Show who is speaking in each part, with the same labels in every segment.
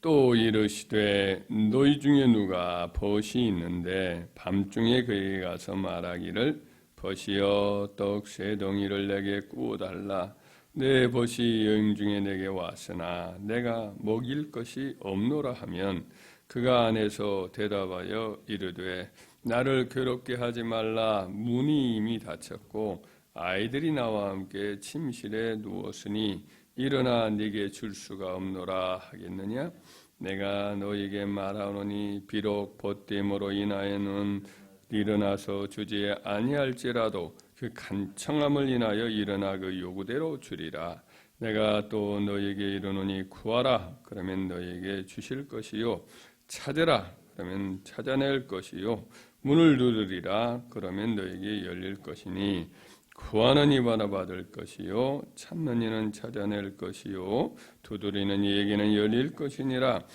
Speaker 1: 또 이르시되 너희 중에 누가 벗이 있는데 밤중에 그에게 가서 말하기를 벗이여 떡 세 덩이를 내게 구워달라. 내 벗이 여인 중에 내게 왔으나 내가 먹일 것이 없노라 하면 그가 안에서 대답하여 이르되 나를 괴롭게 하지 말라. 문이 이미 닫혔고 아이들이 나와 함께 침실에 누웠으니 일어나 네게 줄 수가 없노라 하겠느냐? 내가 너에게 말하노니 비록 벗됨으로 인하여는 일어나서 주지 아니할지라도 그 간청함을 인하여 일어나 그 요구대로 주리라. 내가 또 너에게 이르노니 구하라 그러면 너에게 주실 것이요 찾으라 그러면 찾아낼 것이요 문을 두드리라 그러면 너에게 열릴 것이니 구하는 이 받을 것이요 찾는 이는 찾아낼 것이요 두드리는 이에게는 열릴 것이니라.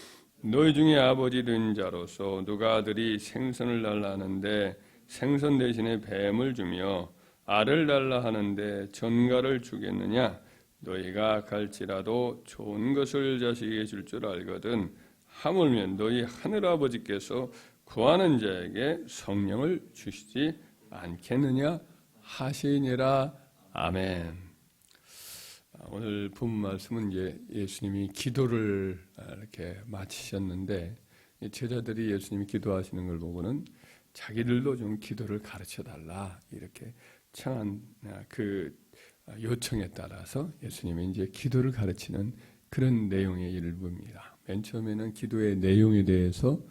Speaker 1: 너희 중에 아버지 된 자로서 누가 아들이 생선을 달라 하는데 생선 대신에 뱀을 주며 알을 달라 하는데 전갈을 주겠느냐? 너희가 갈지라도 좋은 것을 자식에게 줄 줄 알거든 하물며 너희 하늘아버지께서 구하는 자에게 성령을 주시지 않겠느냐 하시니라. 아멘. 오늘 본 말씀은 이제 예수님이 기도를 이렇게 마치셨는데 제자들이 예수님이 기도하시는 걸 보고는 자기들도 좀 기도를 가르쳐 달라 이렇게 청한 그 요청에 따라서 예수님이 이제 기도를 가르치는 그런 내용의 일부입니다. 맨 처음에는 기도의 내용에 대해서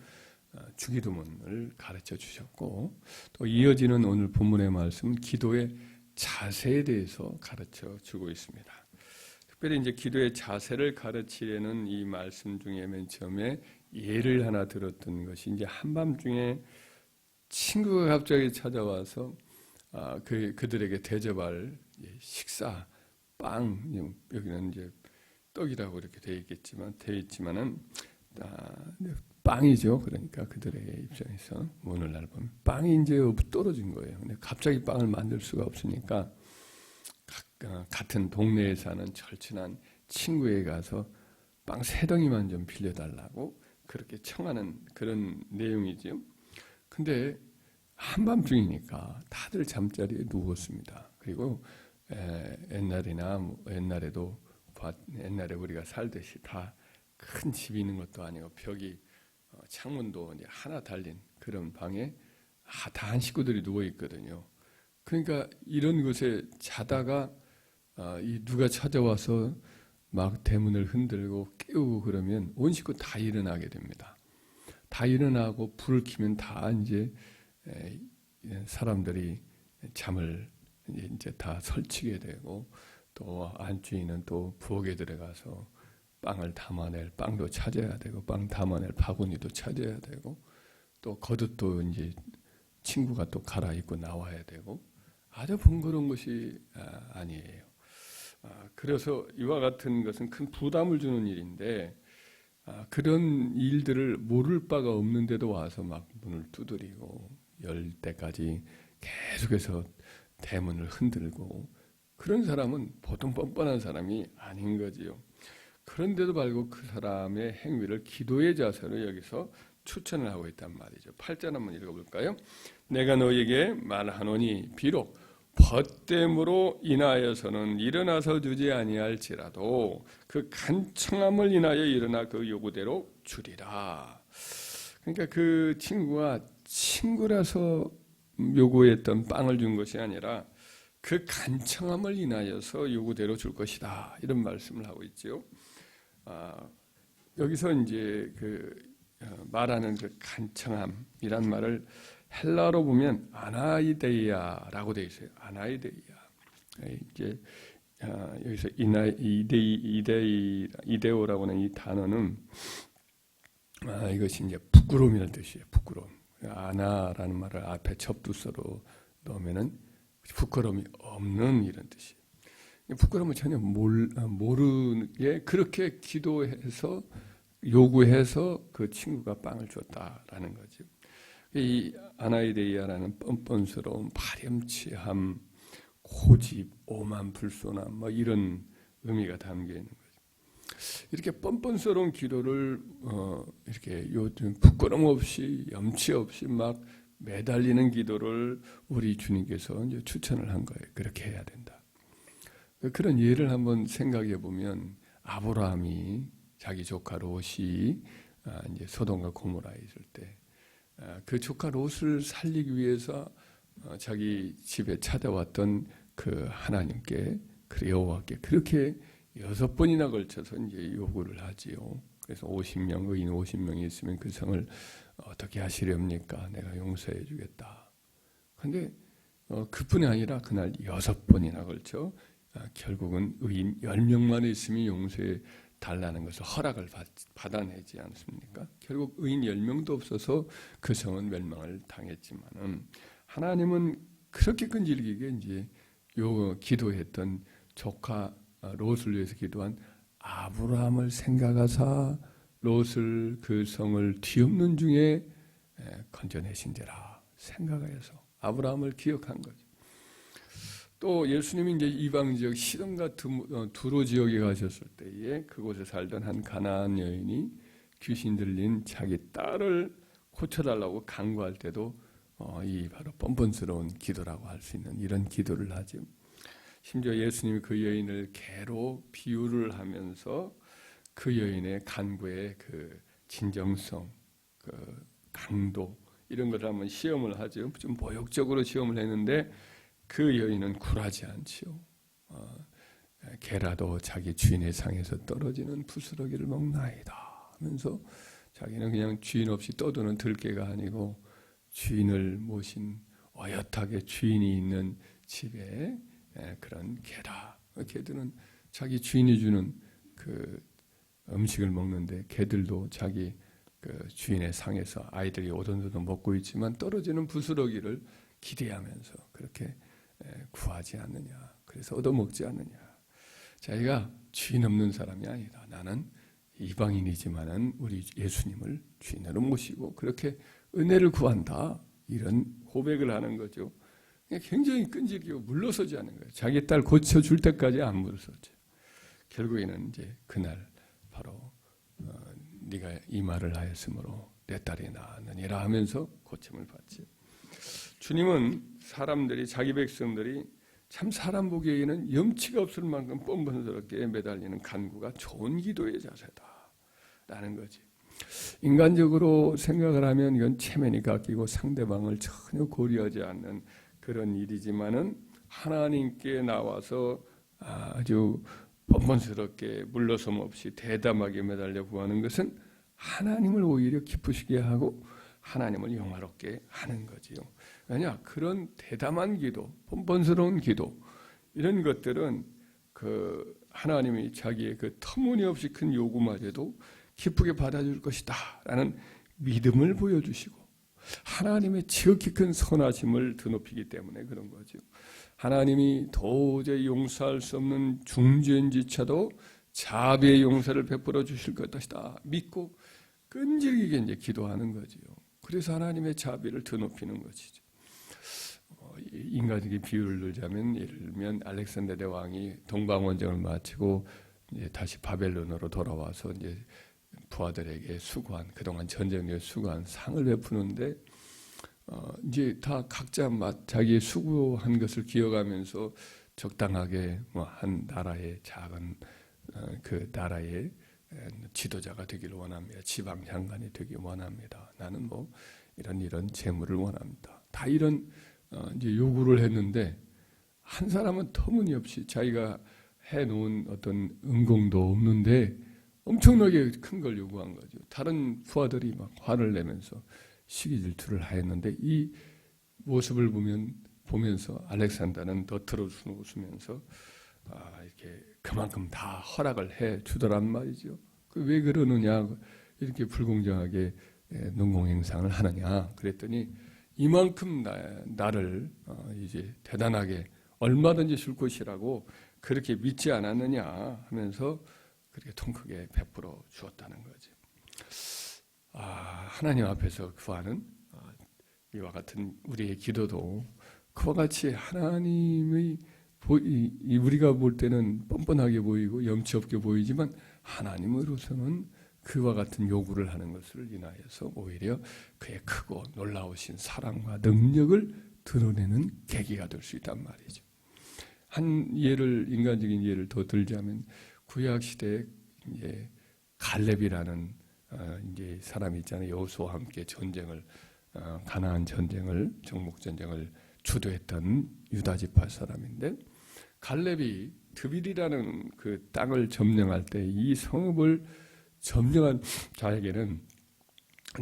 Speaker 1: 주기도문을 가르쳐 주셨고 또 이어지는 오늘 본문의 말씀은 기도의 자세에 대해서 가르쳐 주고 있습니다. 특별히 이제 기도의 자세를 가르치려는 이 말씀 중에 맨 처음에 예를 하나 들었던 것이 이제 한밤중에 친구가 갑자기 찾아와서 그들에게 대접할 식사, 빵, 여기는 이제 떡이라고 이렇게 되어 있지만은 빵이죠. 그러니까 그들의 입장에서 오늘날 보면 빵이 이제 떨어진 거예요. 근데 갑자기 빵을 만들 수가 없으니까 같은 동네에 사는 절친한 친구에 가서 빵 3덩이만 좀 빌려달라고 그렇게 청하는 그런 내용이죠. 근데 한밤중이니까 다들 잠자리에 누웠습니다. 그리고 옛날에 우리가 살듯이 다 큰 집이 있는 것도 아니고 벽이 창문도 이제 하나 달린 그런 방에 다 한 식구들이 누워 있거든요. 그러니까 이런 곳에 자다가 누가 찾아와서 막 대문을 흔들고 깨우고 그러면 온 식구 다 일어나게 됩니다. 다 일어나고 불을 켜면 다 이제 사람들이 잠을 이제 다 설치게 되고 또 안주인은 또 부엌에 들어가서 빵을 담아낼 빵도 찾아야 되고 빵 담아낼 바구니도 찾아야 되고 또 겉옷도 이제 친구가 또 갈아입고 나와야 되고 아주 번거로운 것이 아니에요. 그래서 이와 같은 것은 큰 부담을 주는 일인데 그런 일들을 모를 바가 없는데도 와서 막 문을 두드리고 열 때까지 계속해서 대문을 흔들고 그런 사람은 보통 뻔뻔한 사람이 아닌 거지요. 그런데도 불구하고 그 사람의 행위를 기도의 자세로 여기서 추천을 하고 있단 말이죠. 8절 한번 읽어볼까요? 내가 너에게 말하노니 비록 벗됨으로 인하여서는 일어나서 주지 아니할지라도 그 간청함을 인하여 일어나 그 요구대로 주리라. 그러니까 그 친구가 친구라서 요구했던 빵을 준 것이 아니라 그 간청함을 인하여서 요구대로 줄 것이다. 이런 말씀을 하고 있죠. 여기서 이제 말하는 그 간청함이란 말을 헬라어로 보면 아나이데이아라고 되어 있어요. 아나이데이아. 이제 여기서 이데오라고 하는 이 단어는 이것이 이제 부끄러움이라는 뜻이에요. 부끄러움. 아나라는 말을 앞에 접두서로 넣으면은 부끄러움이 없는 이런 뜻이에요. 부끄러움을 전혀 모르게 그렇게 기도해서 요구해서 그 친구가 빵을 줬다라는 거죠. 이 아나이데이아라는 뻔뻔스러움, 파렴치함, 고집, 오만, 불손함 뭐 이런 의미가 담겨 있는 거죠. 이렇게 뻔뻔스러운 기도를 이렇게 요즘 부끄럼 없이 염치 없이 막 매달리는 기도를 우리 주님께서 이제 추천을 한 거예요. 그렇게 해야 된다. 그런 예를 한번 생각해 보면 아브라함이 자기 조카 롯이 이제 소돔과 고모라에 있을 때 그 조카 롯을 살리기 위해서 자기 집에 찾아왔던 그 하나님께 그 여호와께 그렇게 6번이나 걸쳐서 이제 요구를 하지요. 그래서 50명, 의인 50명이 있으면 그 성을 어떻게 하시렵니까? 내가 용서해 주겠다. 그런데 그뿐이 아니라 그날 6번이나 걸쳐 결국은 의인 10명만 있으면 용서해 달라는 것을 허락을 받아내지 않습니까? 결국 의인 10명도 없어서 그 성은 멸망을 당했지만은 하나님은 그렇게 끈질기게 이제 요 기도했던 조카 롯을 위해서 기도한 아브라함을 생각하사 롯을 그 성을 뒤엎는 중에 건져내신지라 생각하여서 아브라함을 기억한 거죠. 또 예수님이 이제 이방 지역 시돈과 두로 지역에 가셨을 때에 그곳에 살던 한 가나안 여인이 귀신 들린 자기 딸을 고쳐달라고 간구할 때도 이 바로 뻔뻔스러운 기도라고 할 수 있는 이런 기도를 하죠. 심지어 예수님이 그 여인을 개로 비유를 하면서 그 여인의 간구의 그 진정성, 그 강도 이런 것을 한번 시험을 하죠. 좀 모욕적으로 시험을 했는데 그 여인은 굴하지 않지요. 개라도 자기 주인의 상에서 떨어지는 부스러기를 먹나이다 하면서 자기는 그냥 주인 없이 떠도는 들개가 아니고 주인을 모신 어엿하게 주인이 있는 집에 그런 개다. 개들은 자기 주인이 주는 그 음식을 먹는데 개들도 자기 그 주인의 상에서 아이들이 오돈오돈 먹고 있지만 떨어지는 부스러기를 기대하면서 그렇게 구하지 않느냐. 그래서 얻어먹지 않느냐. 자기가 주인 없는 사람이 아니다. 나는 이방인이지만은 우리 예수님을 주인으로 모시고 그렇게 은혜를 구한다. 이런 고백을 하는 거죠. 굉장히 끈질기고 물러서지 않는 거예요. 자기 딸 고쳐줄 때까지 안 물러섰죠. 결국에는 이제 그날 바로 네가 이 말을 하였으므로 내 딸이 나았느니라 하면서 고침을 받지. 주님은 사람들이 자기 백성들이 참 사람 보기에는 염치가 없을 만큼 뻔뻔스럽게 매달리는 간구가 좋은 기도의 자세다라는 거지. 인간적으로 생각을 하면 이건 체면이 깎이고 상대방을 전혀 고려하지 않는 그런 일이지만은 하나님께 나와서 아주 뻔뻔스럽게 물러섬 없이 대담하게 매달려 구하는 것은 하나님을 오히려 기쁘시게 하고 하나님을 영화롭게 하는 거지요. 왜냐? 그런 대담한 기도, 뻔뻔스러운 기도 이런 것들은 그 하나님이 자기의 그 터무니없이 큰 요구마저도 기쁘게 받아줄 것이다 라는 믿음을 보여주시고 하나님의 지극히 큰 선하심을 드높이기 때문에 그런 거죠. 하나님이 도저히 용서할 수 없는 중죄인지차도 자비의 용서를 베풀어 주실 것이다 믿고 끈질기게 이제 기도하는 거지요. 그래서 하나님의 자비를 드높이는 것이죠. 인간에게 비유를 들자면 예를 들면 알렉산더 대왕이 동방원정을 마치고 이제 다시 바벨론으로 돌아와서 이제 부하들에게 수고한 그동안 전쟁에 수고한 상을 베푸는데 이제 다 각자 자기의 수고한 것을 기억하면서 적당하게 뭐 한 나라의 작은 그 나라의 지도자가 되기를 원합니다. 지방 장관이 되기 원합니다. 나는 뭐 이런 재물을 원합니다. 다 이런 이제 요구를 했는데 한 사람은 터무니없이 자기가 해놓은 어떤 은공도 없는데 엄청나게 큰 걸 요구한 거죠. 다른 부하들이 막 화를 내면서 시기 질투를 하였는데 이 모습을 보면서 알렉산더는 너트로 웃으면서 이렇게 그만큼 다 허락을 해 주더란 말이죠. 왜 그러느냐? 이렇게 불공정하게 농공행상을 하느냐? 그랬더니 이만큼 나를 이제 대단하게 얼마든지 줄 것이라고 그렇게 믿지 않았느냐 하면서 그렇게 통 크게 베풀어 주었다는 거지. 하나님 앞에서 구하는 이와 같은 우리의 기도도 그와 같이 하나님의 우리가 볼 때는 뻔뻔하게 보이고 염치 없게 보이지만 하나님으로서는 그와 같은 요구를 하는 것을 인하여서 오히려 그의 크고 놀라우신 사랑과 능력을 드러내는 계기가 될 수 있단 말이죠. 한 예를, 인간적인 예를 더 들자면 구약 시대에 이제 갈렙이라는 이제 사람이 있잖아요. 여호수아와 함께 전쟁을 가나안 전쟁을, 정복 전쟁을 주도했던 유다 지파 사람인데, 갈렙이 드빌이라는 그 땅을 점령할 때 이 성읍을 점령한 자에게는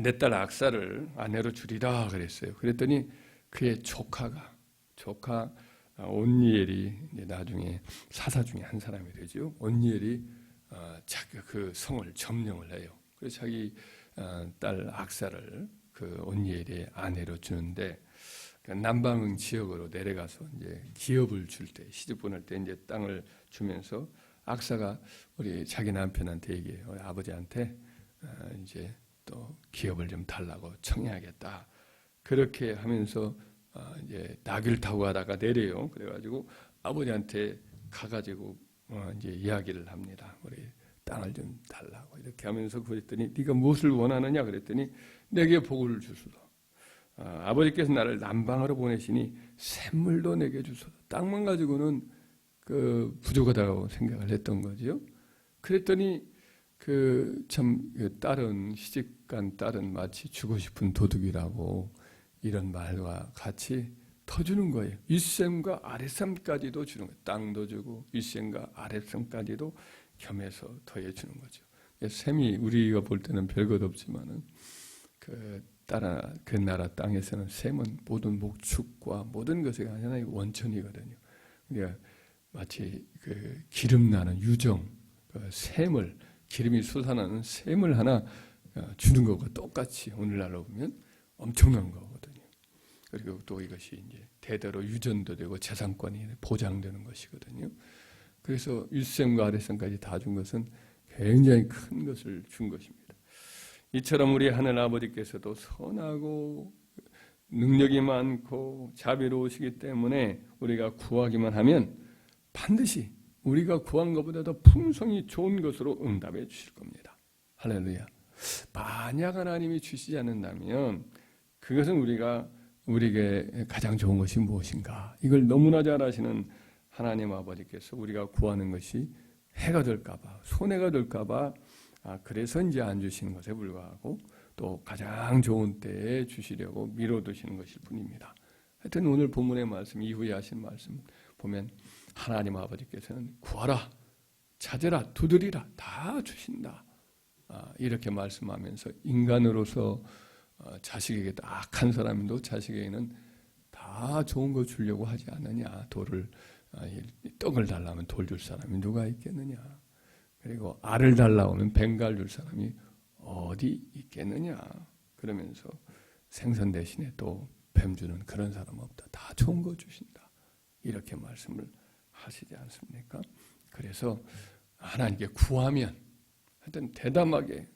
Speaker 1: 내 딸 악사를 아내로 주리라 그랬어요. 그랬더니 그의 조카 온니엘이 나중에 사사 중에 한 사람이 되죠. 온니엘이 그 성을 점령을 해요. 그래서 자기 딸 악사를 그 온니엘의 아내로 주는데, 남방 지역으로 내려가서 이제 기업을 줄 때, 시집 보낼 때 이제 땅을 주면서 악사가 우리 자기 남편한테 얘기해요. 우리 아버지한테 이제 또 기업을 좀 달라고 청해야겠다. 그렇게 하면서 이제 나귀를 타고 가다가 내려요. 그래가지고 아버지한테 가가지고 이제 이야기를 합니다. 우리 땅을 좀 달라고 이렇게 하면서 그랬더니 네가 무엇을 원하느냐 그랬더니 내게 복을 주소서. 아버지께서 나를 남방으로 보내시니 샘물도 내게 주소서. 땅만 가지고는 그 부족하다고 생각을 했던 거죠. 그랬더니 그 딸은 시집간 딸은 마치 주고 싶은 도둑이라고 이런 말과 같이 터주는 거예요. 윗샘과 아랫샘까지도 주는 거예요. 땅도 주고 윗샘과 아랫샘까지도 겸해서 더해주는 거죠. 샘이 우리가 볼 때는 별것 없지만은 그 나라 땅에서는 샘은 모든 목축과 모든 것에 하나의 원천이거든요. 그러니까 마치 그 기름 나는 유정, 그 샘을, 기름이 솟아나는 샘을 하나 주는 것과 똑같이 오늘날로 보면 엄청난 거거든요. 그리고 또 이것이 이제 대대로 유전도 되고 재산권이 보장되는 것이거든요. 그래서 윗샘과 아랫샘까지 다 준 것은 굉장히 큰 것을 준 것입니다. 이처럼 우리 하늘 아버지께서도 선하고 능력이 많고 자비로우시기 때문에 우리가 구하기만 하면 반드시 우리가 구한 것보다도 풍성히 좋은 것으로 응답해 주실 겁니다. 할렐루야. 만약 하나님이 주시지 않는다면 그것은 우리에게 가장 좋은 것이 무엇인가? 이걸 너무나 잘 아시는 하나님 아버지께서 우리가 구하는 것이 해가 될까봐, 손해가 될까봐 그래서 이제 안 주시는 것에 불과하고 또 가장 좋은 때에 주시려고 미뤄두시는 것일 뿐입니다. 하여튼 오늘 본문의 말씀 이후에 하신 말씀 보면 하나님 아버지께서는 구하라, 찾으라, 두드리라 다 주신다. 이렇게 말씀하면서 인간으로서 자식에게 악한 사람도 자식에게는 다 좋은 거 주려고 하지 않느냐. 떡을 달라면 돌 줄 사람이 누가 있겠느냐. 그리고 알을 달라고 하면 벵갈 줄 사람이 어디 있겠느냐. 그러면서 생선 대신에 또 뱀 주는 그런 사람 없다. 다 좋은 거 주신다. 이렇게 말씀을 하시지 않습니까? 그래서 하나님께 구하면 하여튼 대담하게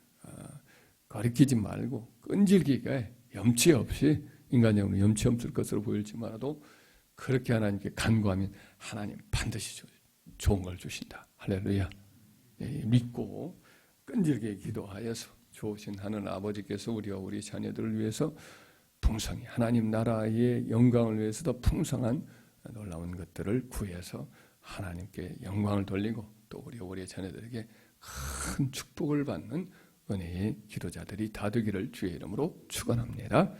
Speaker 1: 가리키지 말고 끈질기게 염치 없이 인간적으로 염치 없을 것으로 보일지 말아도 그렇게 하나님께 간구하면 하나님 반드시 좋은 걸 주신다. 할렐루야. 믿고 끈질기게 기도하여서 좋으신 하늘 아버지께서 우리와 우리 자녀들을 위해서 풍성히 하나님 나라의 영광을 위해서도 풍성한 놀라운 것들을 구해서 하나님께 영광을 돌리고 또 우리의 자녀들에게 큰 축복을 받는 은혜의 기도자들이 다 되기를 주의 이름으로 축원합니다.